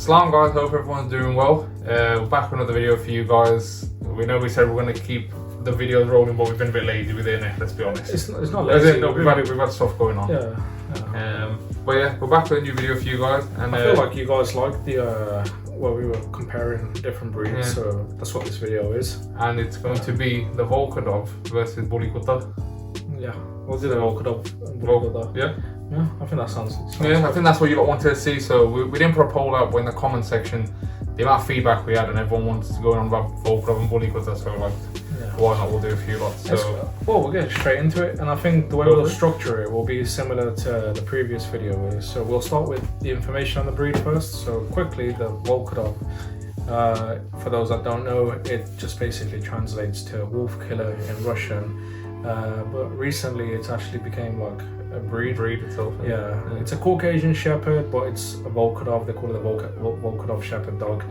Salam guys, hope everyone's doing well. We're back with another video for you guys. We know we said we're going to keep the videos rolling, but we've been a bit lazy within it, let's be honest. It's not lazy. No, we've had stuff going on. Yeah. But yeah, we're back with a new video for you guys. And I feel like you guys like the, well, we were comparing different breeds, so that's what this video is. And it's going to be the Volkodav versus Kutta. Yeah, we'll do the Volkodav and Kutta. Yeah? Yeah, I think that sounds yeah, I think that's what you lot wanted to see. So we didn't put a poll up in the comment section. The amount of feedback we had, and everyone wanted to go on about Volkodav and Kutta, so like, why not? We'll do a few lots. So well, we'll get straight into it, and I think the way we'll structure it will be similar to the previous video. So we'll start with the information on the breed first. So quickly, the Volkodav. For those that don't know, it just basically translates to wolf killer in Russian. But recently, it's actually became like a breed itself. Yeah, it's a Caucasian Shepherd, but it's a Volkodav. They call it the Volkodav Shepherd dog.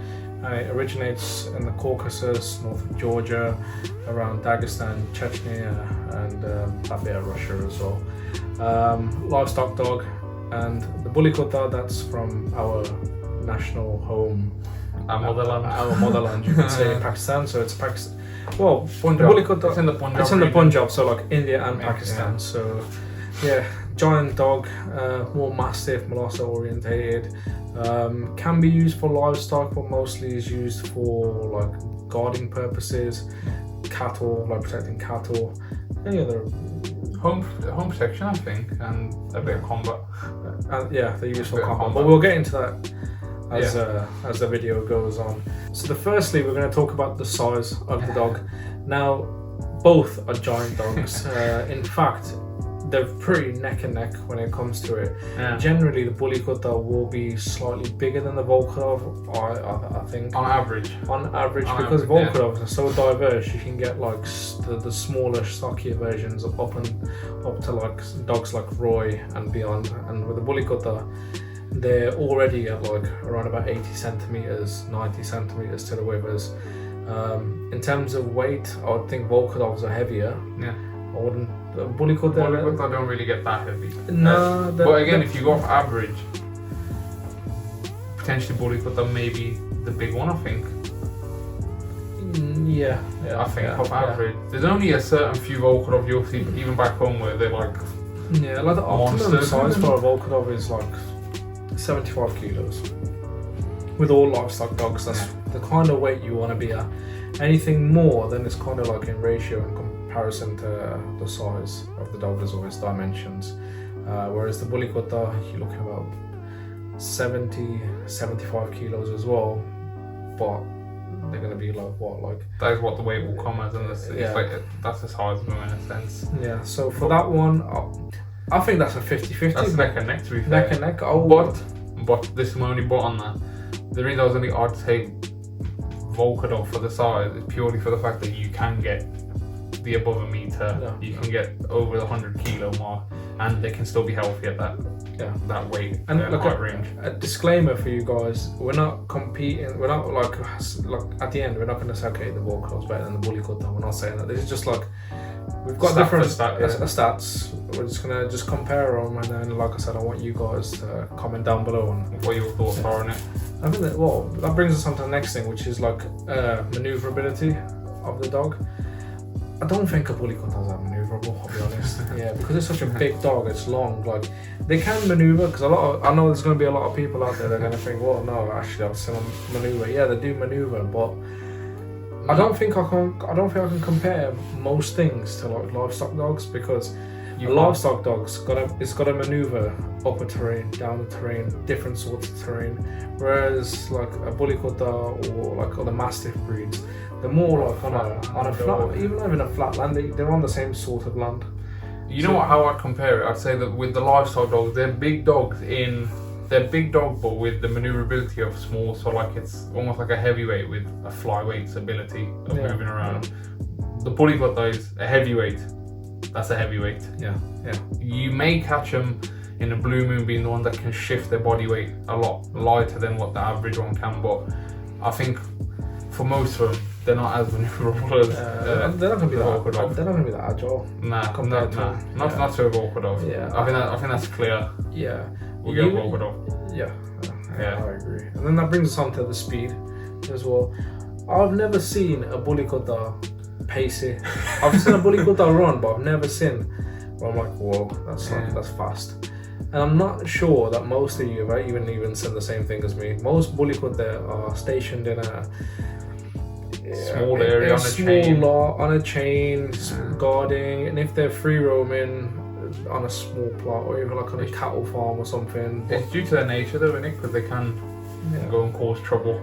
And it originates in the Caucasus, north of Georgia, around Dagestan, Chechnya, and that bit of Russia as well. Livestock dog, and the Kutta, that's from our national home. Our motherland. Our motherland, you could say, Pakistan. So it's Pakistan. Well, Punjab. Kutta, it's in the Punjab. It's in the Punjab, so like India and Pakistan. Yeah. So, yeah, giant dog, more mastiff, Molosser orientated. Can be used for livestock, but mostly is used for like guarding purposes, cattle, like protecting cattle. Any other home protection, I think, and a bit of combat. Yeah, they're used for combat. But we'll get into that as the video goes on. So firstly, we're going to talk about the size of the dog. Now, both are giant dogs. In fact, they're pretty neck and neck when it comes to it. Yeah. Generally, the Kutta will be slightly bigger than the Volkodav, I think. On average, because Volkodavs are so diverse, you can get like the smaller, stockier versions up to like dogs like Roy and beyond. And with the Kutta, they're already at like around about 80 centimeters, 90 centimeters to the withers. In terms of weight, I would think Volkodavs are heavier. Yeah. I wouldn't. Kutta don't really get that heavy. No. But again, if you go off average, potentially Kutta may be the big one, I think. Yeah. I think off average. There's only a certain few Volkodav you'll see, even back home, where they're like. Yeah, like the optimum size for a Volkodav is like 75 kilos. With all livestock dogs, that's the kind of weight you want to be at. Anything more, then it's kind of like in ratio and comparison to the size of the dog. There's always dimensions. Whereas the Kutta, you're looking about 70, 75 kilos as well. But they're going to be like what? Like that is what the weight will come as, and it's like, that's the size of them in a sense. Yeah, so for that one, I think that's a 50-50. That's neck and neck, to be fair. Neck and neck. Oh, but this is my only but on that. The reason I was only I'd say Volkodav for the size is purely for the fact that you can get the above a meter, you can get over the 100 kilo mark, and they can still be healthy at that weight and height range. A disclaimer for you guys: we're not competing. We're not like at the end. We're not going to say okay, the Volkodav's better than the Kutta. We're not saying that. This is just like we've got different stats. We're just gonna compare them, and then, like I said, I want you guys to comment down below on what your thoughts are on it. I think that brings us on to the next thing, which is like maneuverability of the dog. I don't think a Kutta is that maneuverable, I'll be honest. Yeah, because it's such a big dog, it's long. Like they can maneuver, because I know there's going to be a lot of people out there that are going to think, well, no, actually, I've seen them maneuver. Yeah, they do maneuver, but I don't think I can compare most things to like livestock dogs, because livestock dog's got to maneuver up a terrain, down the terrain, different sorts of terrain. Whereas like a Kutta or like other Mastiff breeds, they're more like on a flat, even a flat land. They're on the same sort of land. You know what? How I'd compare it? I'd say that with the livestock dogs, they're big dogs they're big dog, but with the maneuverability of small. So like it's almost like a heavyweight with a flyweight's ability of moving around. The Kutta is a heavyweight. That's a heavyweight. Yeah. You may catch them in a blue moon being the one that can shift their body weight a lot lighter than what the average one can. But I think for most of them, they're not as maneuverable as they're not going to be that agile. Not to a Volkodav. Yeah. I think that's clear. Yeah. We'll get Volkodav. Yeah. Yeah. I agree. And then that brings us on to the speed as well. I've never seen a bully Kutta pacey. I've seen a bully Kutta run, but I've never seen where I'm like, whoa, that's fast. And I'm not sure that most of you have even said the same thing as me. Most bully Kutta are stationed in a small area on a chain. On a chain, guarding, and if they're free roaming on a small plot or even like on a cattle farm or something. It's due to their nature though, isn't it? Because they can go and cause trouble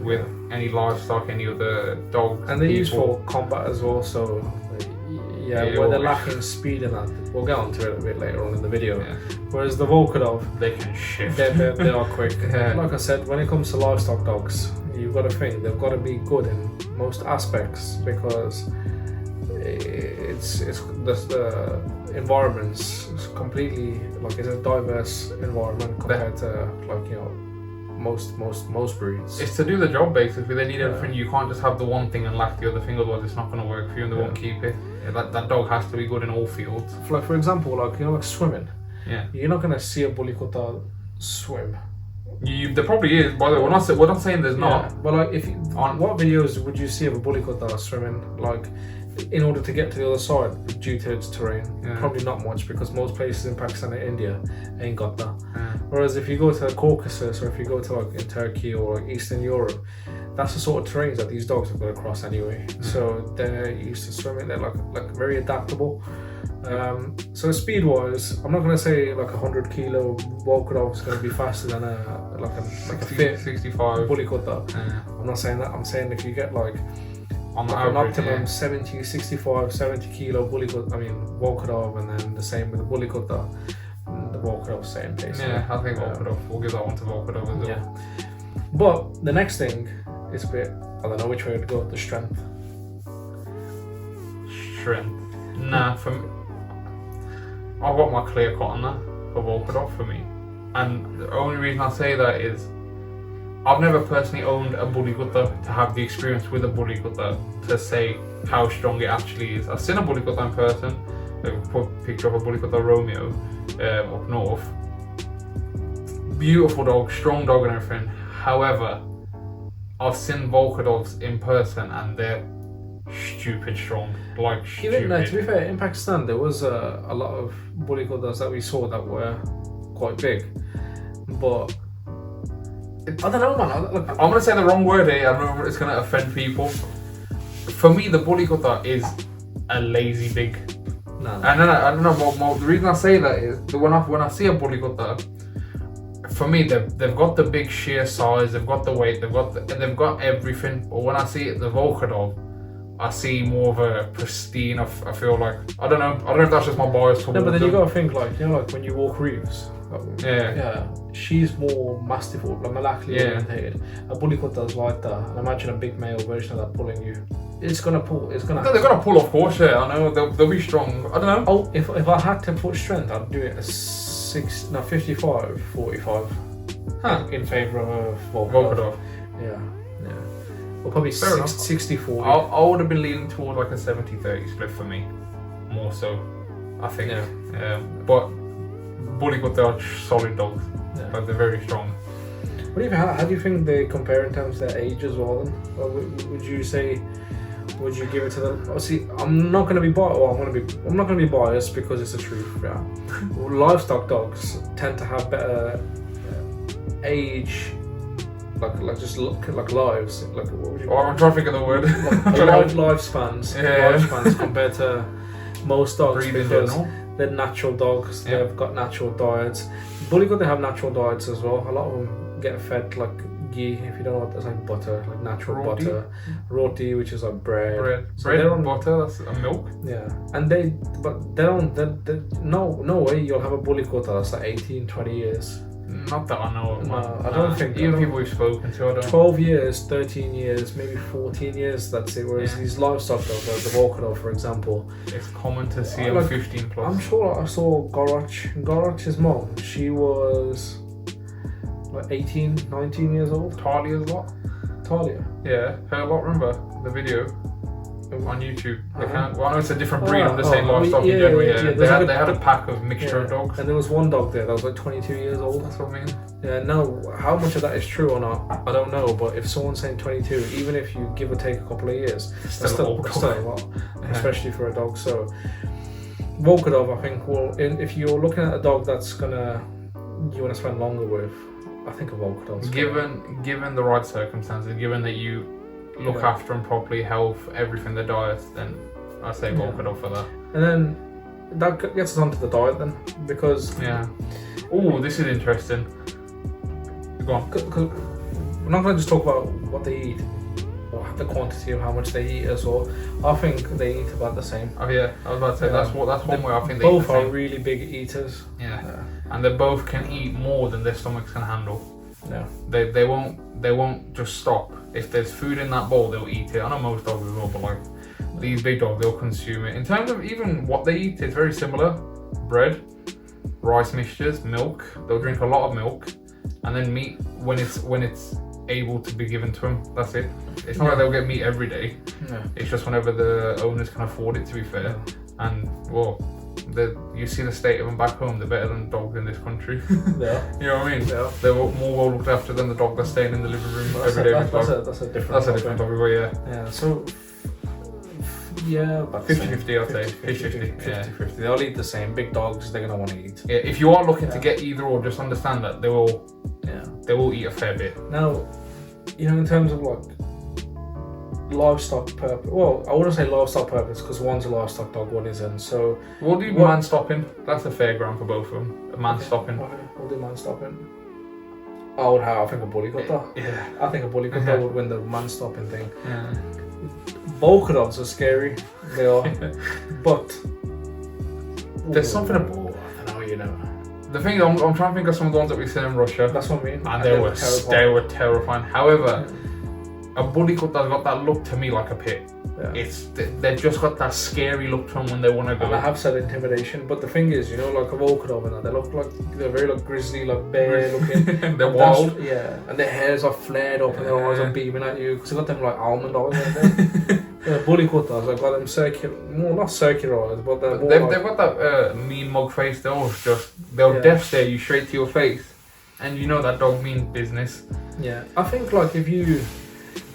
with any livestock, any other dogs. And they're used for combat as well, so where they're lacking speed in that. We'll get onto it a bit later on in the video. Yeah. Whereas the Volkodav, they can shift. They are quick. Like I said, when it comes to livestock dogs, you've got to think they've got to be good in most aspects because it's the environment's completely like it's a diverse environment compared to like most breeds. It's to do the job basically. They need everything. You can't just have the one thing and lack the other thing, otherwise it's not going to work for you and they won't keep it. That dog has to be good in all fields. Like for example, like swimming. Yeah. You're not going to see a bully Kutta swim. There probably is. By the way, we're not saying there's not. But like, what videos would you see of a bully Kutta swimming? Like, in order to get to the other side due to its terrain, probably not much because most places in Pakistan and India ain't got that. Whereas if you go to the Caucasus or if you go to like in Turkey or like Eastern Europe, that's the sort of terrains that these dogs have got to cross anyway. So they're used to swimming. They're like very adaptable. So speed wise, I'm not going to say like 100 kilo Volkodav is going to be faster than a fit 65 bully Kutta. I'm not saying that. I'm saying if you get like on the an optimum 70 kilo bully Kutta, Volkodav, and then the same with the bully Kutta, the Volkodav same pace. Yeah, I think Volkodav. We'll give that one to Volkodav as well. Yeah. But the next thing is a bit, I don't know which way to go. The strength. Nah, for me, I've got my clear cut on that for Volkodav for me, and the only reason I say that is I've never personally owned a bully Kutta to have the experience with a bully Kutta to say how strong it actually is. I've seen a bully Kutta in person. I've put a picture of a bully Kutta Romeo up north. Beautiful dog, strong dog and everything. However, I've seen Volkodavs in person and they're stupid strong, like stupid. Even to be fair, in Pakistan there was a lot of bully Kuttas that we saw that were quite big, but I don't know, man. I'm going to say the wrong word here. I don't know if it's going to offend people. For me, the bully Kutta is a lazy big. No. And then I don't know. The reason I say that is that when I see a bully Kutta, for me they've got the big sheer size, they've got the weight, they've got everything. But when I see the Volkodav, I see more of a pristine. I feel like I don't know if that's just my bias. No, but then you got to think like like when you walk reefs. Yeah. She's more masterful, like malakli orientated. A bully Kutta is like that. And imagine a big male version of that pulling you. It's gonna pull. It's gonna. No, they're gonna pull, of course. Yeah, I know. They'll be strong. I don't know. Oh, if I had to put strength, I'd do it as 55, 45. In favour of Volkodav. Yeah. Or probably 60, 40. I would have been leaning toward like a 70-30 split for me, more so. I think. Yeah. But bully Kutta are solid dogs. Yeah. Like they're very strong. How do you think they compare in terms of their age as well? Then, or would you give it to them? Obviously, I'm not going to be biased. Well, I'm not going to be biased because it's the truth. Yeah, livestock dogs tend to have better age, like just look like lives. Like what would you? Oh, I'm trying to think of the word. Lifespans compared to most dogs because they're natural dogs. Yeah. They've got natural diets. Bully Kutta, they have natural diets as well. A lot of them get fed like ghee, if you don't know what that's, like butter, like natural roti. Butter. Roti, which is like bread. So bread and butter, that's a milk. Yeah. And no way you'll have a bully Kutta that's like 18, 20 years. Not that I know of. No, I don't think. Even people we've spoken to, I don't. 12 years, 13 years, maybe 14 years, that's it. Whereas these livestock dogs, like the Volkodav, for example, it's common to see them 15 plus. I'm sure I saw Gorach's mom. She was like 18, 19 years old. Talia's lot. Talia? Yeah, her lot, remember the video? on YouTube. They can't. Well, I know it's a different breed on the same I mean, livestock in general. Yeah, there's they had a pack of mixture of dogs. And there was one dog there that was like 22 years old. That's what I mean. Yeah, no, how much of that is true or not, I don't know. But if someone's saying 22, even if you give or take a couple of years, that's still a lot, especially for a dog. So, Volkodav, I think, if you're looking at a dog that's you want to spend longer with, I think a Volkodav. Given the right circumstances, given that you look after them properly, health, everything, their diet, then I say Volkodav for that. And then that gets us onto the diet then, because oh, this is interesting. Go on. Because we're not going to just talk about what they eat or the quantity of how much they eat as well. I think they eat about the same. Oh yeah, I was about to say that's one way I think they both eat the same. are really big eaters. Yeah, and they both can eat more than their stomachs can handle. Yeah, they won't just stop. If there's food in that bowl, they'll eat it. I know most dogs will, but like these big dogs, they'll consume it. In terms of even what they eat, it's very similar: bread, rice mixtures, milk. They'll drink a lot of milk, and then meat when it's able to be given to them. That's it. It's not like they'll get meat every day. Yeah. It's just whenever the owners can afford it. To be fair, and well, you see the state of them back home. They're better than dogs in this country. Yeah. You know what I mean? Yeah. They're more well looked after than the dog that's staying in the living room every day. That's a different topic, yeah. Yeah, so about 50-50, I'd say. 50-50. They all eat the same. Big dogs, they're gonna want to eat. Yeah, if you are looking to get either or, just understand that they will eat a fair bit. Now, in terms of like livestock purpose, well, I wouldn't say livestock purpose because one's a livestock dog, one isn't. So we'll do man stopping. That's a fair ground for both of them. A man stopping. Okay, we'll do man stopping. I think a bully Kutta. Yeah. I think a bully Kutta would win the man stopping thing. Yeah. Volkodavs are scary. They are. But there's something about, I don't know, The thing is, I'm trying to think of some of the ones that we've seen in Russia. That's what I mean. And they were terrifying. However, a bully Kutta's got that look to me like a pit. Yeah. They've just got that scary look to them when they want to go. And I have said intimidation, but the thing is, like a Volkodav and that, they look like they're very like grizzly, like bear looking. They're wild. Yeah, and their hairs are flared up and their eyes are beaming at you because they got them like almond eyes. Bully Kuttas, I've got them not circular eyes, but they've got that mean mug face. They'll death stare you straight to your face, and you know that dog means business. Yeah, I think like if you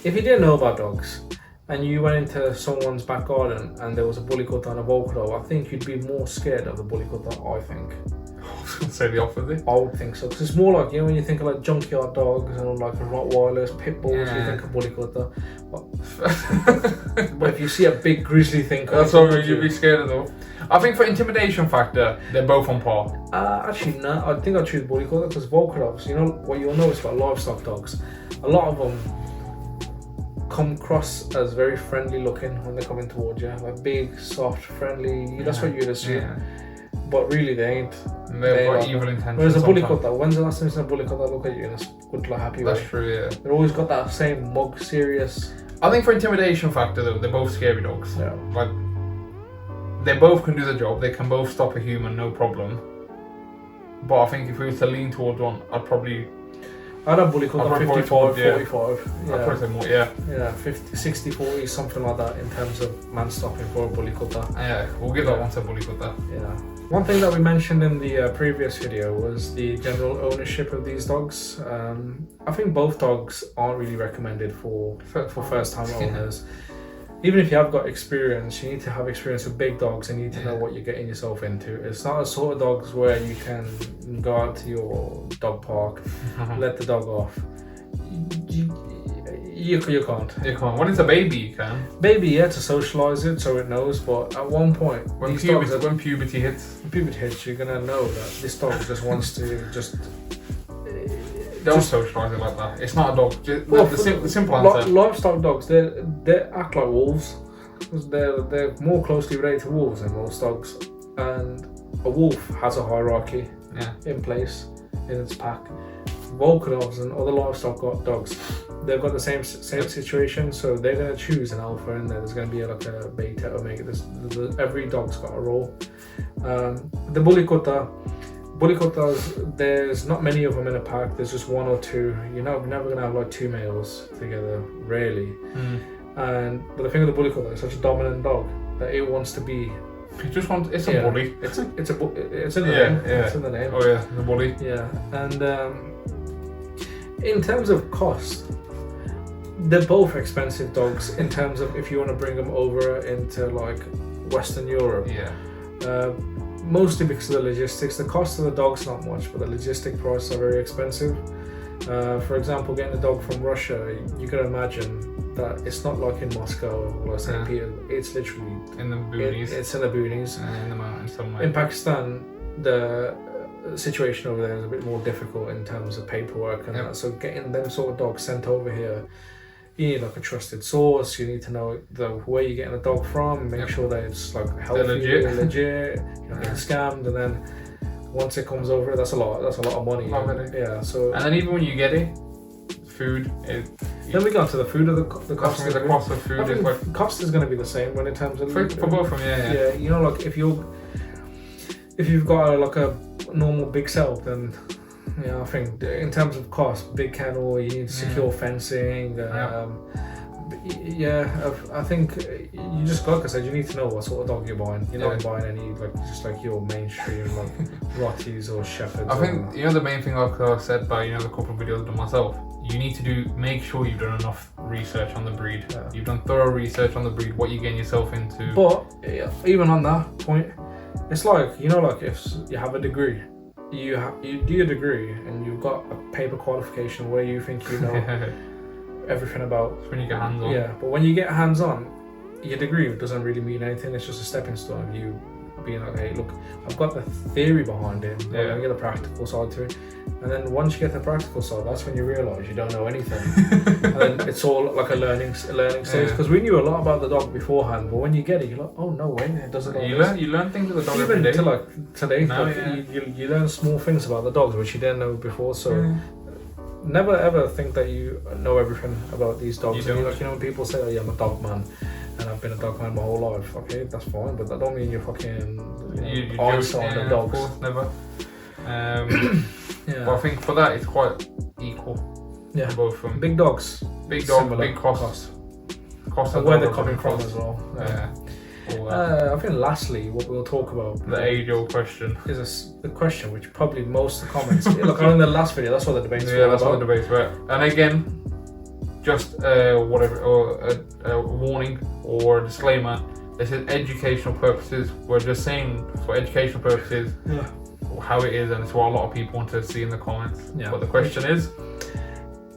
didn't know about dogs and you went into someone's back garden and there was a bully Kutta and a Volkodav, I think you'd be more scared of the bully Kutta, I think. I was going to say the opposite. I would think so, because it's more like, when you think of like junkyard dogs and like Rottweilers, pit bulls, you think of bully Kutta. But if you see a big grizzly thing, that's what you'd be scared of though. I think for intimidation factor, they're both on par. Actually, no, I think I'd choose bully Kutta because Volkodavs, what you'll notice about livestock dogs, a lot of them come across as very friendly looking when they're coming towards you, like big, soft, friendly. That's what you'd assume. Yeah. But really, they ain't. They've got evil intentions. Whereas a bully Kutta, when's the last time you seen a bully Kutta look at you in a good, like, happy way? That's true, yeah. They've always got that same mug, serious. I think for intimidation factor, though, they're both scary dogs. Yeah. Like, they both can do the job. They can both stop a human, no problem. But I think if we were to lean towards one, I'd have bully Kutta 55, 45. Yeah. I'd probably say more, yeah. Yeah, 50, 60, 40, something like that in terms of man stopping for a bully Kutta. Yeah, we'll give that one to bully Kutta. Yeah. One thing that we mentioned in the previous video was the general ownership of these dogs. I think both dogs aren't really recommended for first-time owners. Even if you have got experience, you need to have experience with big dogs and you need to know what you're getting yourself into. It's not a sort of dogs where you can go out to your dog park, let the dog off. You can't. You can't. When it's a baby, you can. Baby, to socialise it so it knows, but at one point, when puberty hits, you're gonna know that this dog just wants to Don't socialise it like that. It's not a dog. The simple answer. Livestock dogs, they act like wolves. They're more closely related to wolves than most dogs, and a wolf has a hierarchy in place in its pack. Volkodavs and other livestock dogs, they've got the same situation, so they're going to choose an alpha and there's going to be like a beta, omega. Every dog's got a role. The bully Kuttas, there's not many of them in a pack. There's just one or two. You're never going to have like two males together, rarely. But the thing with the bully Kutta, it's such a dominant dog that it wants to be. It just wants. It's a bully. It's in the name. Yeah. It's in the name. Oh yeah, the bully. Yeah, and in terms of cost, they're both expensive dogs. In terms of if you want to bring them over into like Western Europe. Yeah. Mostly because of the logistics. The cost of the dog's not much, but the logistic prices are very expensive. For example, getting a dog from Russia, you can imagine that it's not like in Moscow or St. Peter. It's literally in the boonies. It's in the boonies. In the mountains somewhere. In Pakistan, the situation over there is a bit more difficult in terms of paperwork and that. So getting them sort of dogs sent over here, you need like a trusted source. You need to know where you're getting a dog from. Make sure that it's like healthy, legit. You're not getting scammed, and then once it comes over, that's a lot of money. Yeah. So and then even when you get it, food. Then we got to the food of the cost. The cost of food is like cost is going to be the same when in terms of for both of them. Yeah. You know, like if you've got like a normal big setup, then I think in terms of cost, big kennel, you need secure fencing. I think you just like I said, you need to know what sort of dog you're buying. You're not buying any just like your mainstream like Rotties or Shepherds. I think the main thing like I said by the couple of videos I've done myself. You need to make sure you've done enough research on the breed. Yeah. You've done thorough research on the breed, what you're getting yourself into. But even on that point, it's like like if you have a degree, you do your degree and you've got a paper qualification where you think you know everything about. It's when you get hands on. Yeah, but when you get hands on, your degree doesn't really mean anything. It's just a stepping stone of you being like, hey, look, I've got the theory behind it. I'm gonna get the practical side to it. And then once you get the practical side, that's when you realise you don't know anything. And then it's all like a learning stage. Because we knew a lot about the dog beforehand, but when you get it, you're like, oh no way, it doesn't. You learn things with the dog even every day. To like today, you learn small things about the dogs which you didn't know before. So never ever think that you know everything about these dogs. When people say, oh yeah, I'm a dog man and I've been a dog man my whole life. Okay, that's fine, but that don't mean you're fucking eyes on the dogs. Of course, never. But I think for that it's quite equal. Yeah, for both of them. Big dogs, big cost and where they're coming from as well. I think lastly, what we'll talk about the age-old question is the question which probably most of the comments. Look, in the last video, that's what the debates were. Yeah, that's what the debates were. And again, just a warning or a disclaimer. This is educational purposes. We're just saying for educational purposes. How it is, and it's what a lot of people want to see in the comments. But the question is,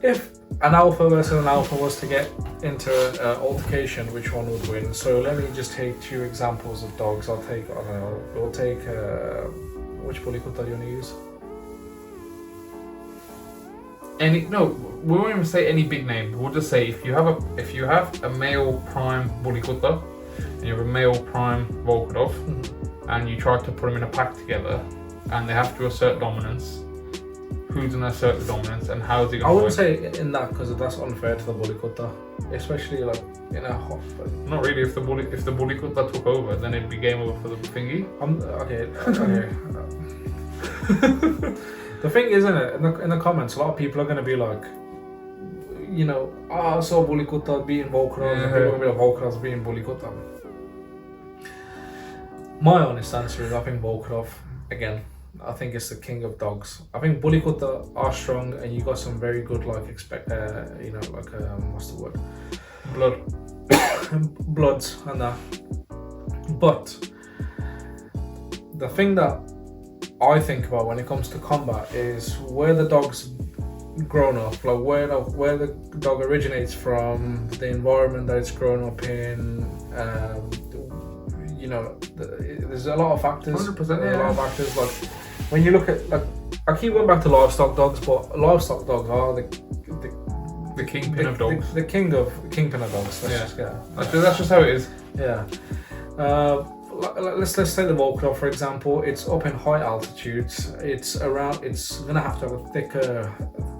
if an alpha versus an alpha was to get into an altercation, which one would win? So let me just take two examples of dogs. We'll take which bully Kutta do you want to use? We won't even say any big name. We'll just say if you have a male prime bully Kutta and you have a male prime Volkodav, and you try to put them in a pack together. And they have to assert dominance. Who's going to assert the dominance, and how is it going to work? I wouldn't say in that because that's unfair to the bully Kutta, especially like in a hot. Not really. If the bully Kutta took over, then it'd be game over for the thingy. Okay. The thing is, isn't it? In the comments, a lot of people are going to be like, I saw bully Kutta beating Volkodav, and people are going to be like, Volkodav's beating bully Kutta. My honest answer is I think Volkodav again. I think it's the king of dogs. I think bully Kutta are strong, and you got some very good what's the word? Bloods and that. But the thing that I think about when it comes to combat is where the dog's grown up, like where the dog originates from, the environment that it's grown up in. There's a lot of factors. 100%. A lot of factors. Like when you look at I keep going back to livestock dogs, but livestock dogs are the kingpin of dogs. The kingpin of dogs. That's just how it is. Yeah. Let's take the Volkodav for example. It's up in high altitudes. It's gonna have to have a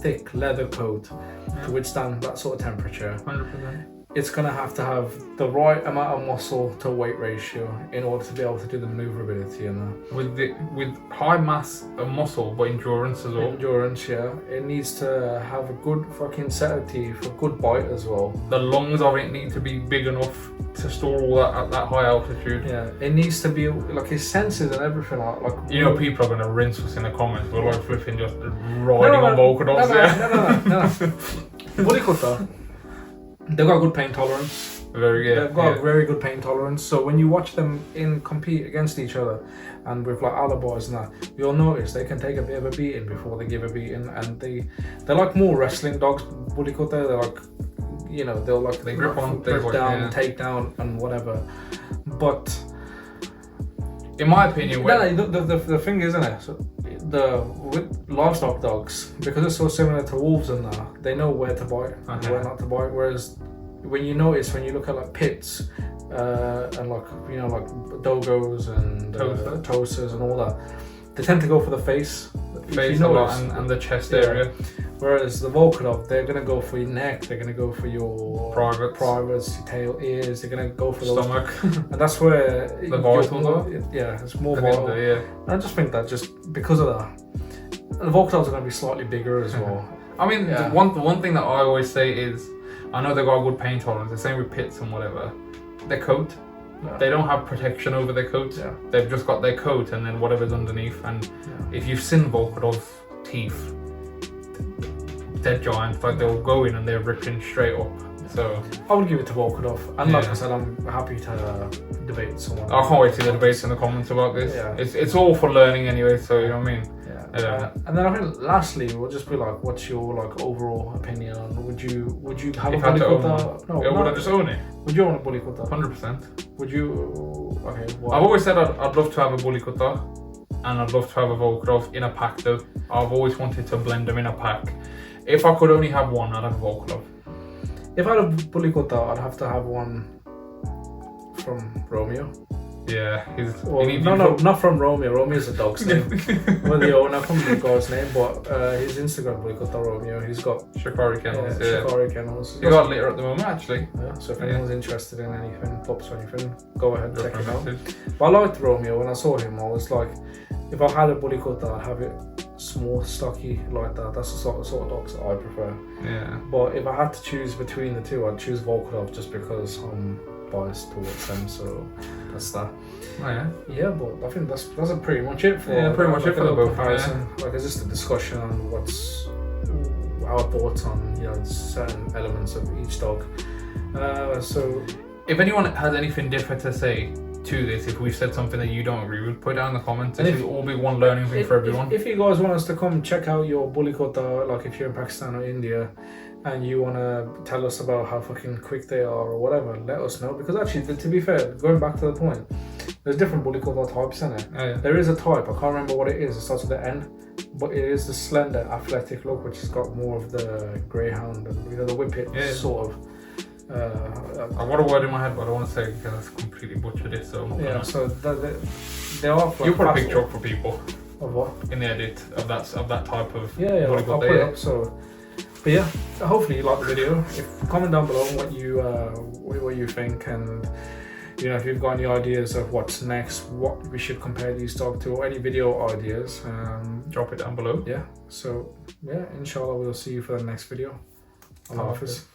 thick leather coat to withstand that sort of temperature. 100%. it's gonna have to have the right amount of muscle to weight ratio in order to be able to do the maneuverability and with high mass and muscle, but endurance as well. endurance. Yeah, it needs to have a good fucking set of teeth, a good bite as well. The lungs of it need to be big enough to store all that at that high altitude. Yeah, it needs to be like his senses and everything. Like you know, people are gonna rinse us in the comments. We're like flipping just riding on Volkodavs. No. Bully Kutta, they've got good pain tolerance. They've got a very good pain tolerance. So when you watch them compete against each other, and with like other boys and that, you'll notice they can take a bit of a beating before they give a beating, and they're like more wrestling dogs. Bully Kutta, they're like, you know, they'll like they grip on, grip down, take down, and whatever. But in my opinion, the thing is, isn't it? So with livestock dogs, because it's so similar to wolves and that, they know where to bite and where not to bite. Whereas when you look at like pits and like, you know, like dogos and tosas and all that, they tend to go for the face a lot and the chest area. Whereas the Volkodav, they're gonna go for your neck, they're gonna go for your privates, your tail, ears, they're gonna go for those. Stomach. And that's where the vital. Yeah, it's more vital. I just think that just because of that, the Volkodavs are gonna be slightly bigger as well. I mean, the one thing that I always say is, I know they've got a good pain tolerance. The same with pits and whatever. Their coat. Yeah. They don't have protection over their coat. Yeah. They've just got their coat and then whatever's underneath. And if you've seen Volkodav's teeth, they're giant. Like they'll go in and they're ripping straight up. So I would give it to Volkodav. And like I said, I'm happy to debate someone. I can't wait to see the debates in the comments about this. Yeah. It's all for learning anyway. So you know what I memean. And then I think lastly we'll just be like, what's your like overall opinion on would you have if a Bully Kutta? No, would I just own it? Would you own a Bully Kutta? 100%. Would you? Okay. Why? I've always said I'd love to have a Bully Kutta, and I'd love to have a Volkodav in a pack though. I've always wanted to blend them in a pack. If I could only have one, I'd have a Volkodav. If I had a Bully Kutta, I'd have to have one from Romeo. Yeah, not from Romeo. Romeo's a dog's name. Well, the owner, I can't remember the guy's name, but his Instagram Bully Kutta Romeo. He's got Shikari Kennels. Shikari Kennels. He got litter at the moment, actually. Yeah, so if anyone's interested in anything, pups or anything, go ahead and check him out. But I liked Romeo. When I saw him, I was like, if I had a Bully Kutta, I'd have it small, stocky like that. That's the sort of dogs that I prefer. Yeah. But if I had to choose between the two, I'd choose Volkodav just because I'm biased towards them. So that's that. Oh yeah. Yeah, but I think that's pretty much it for the both. Comparison. Like, it's just a discussion on what's our thoughts on, you know, certain elements of each dog. So if anyone has anything different to say to this, if we've said something that you don't agree with, put it down in the comments. This will all be one learning thing for everyone. If you guys want us to come check out your Bully Kutta, like if you're in Pakistan or India, and you want to tell us about how fucking quick they are or whatever, let us know. Because actually, to be fair, going back to the point, there's different Bully Kutta types in it. Oh, yeah. There is a type, I can't remember what it is, it starts with the N, but it is the slender, athletic look, which has got more of the greyhound and, you know, the whippet sort of. I've got a word in my head, but I don't want to say it because I've completely butchered it. So I'm not gonna... So they are. Like, you put a picture up for people. Of what? In the edit of that type of. Yeah, I'll put it up. So, but yeah, hopefully you like the video. Comment down below what you think, and you know, if you've got any ideas of what's next, what we should compare these dogs to, or any video ideas, drop it down below. Yeah. So yeah, inshallah we'll see you for the next video. Allah Hafiz.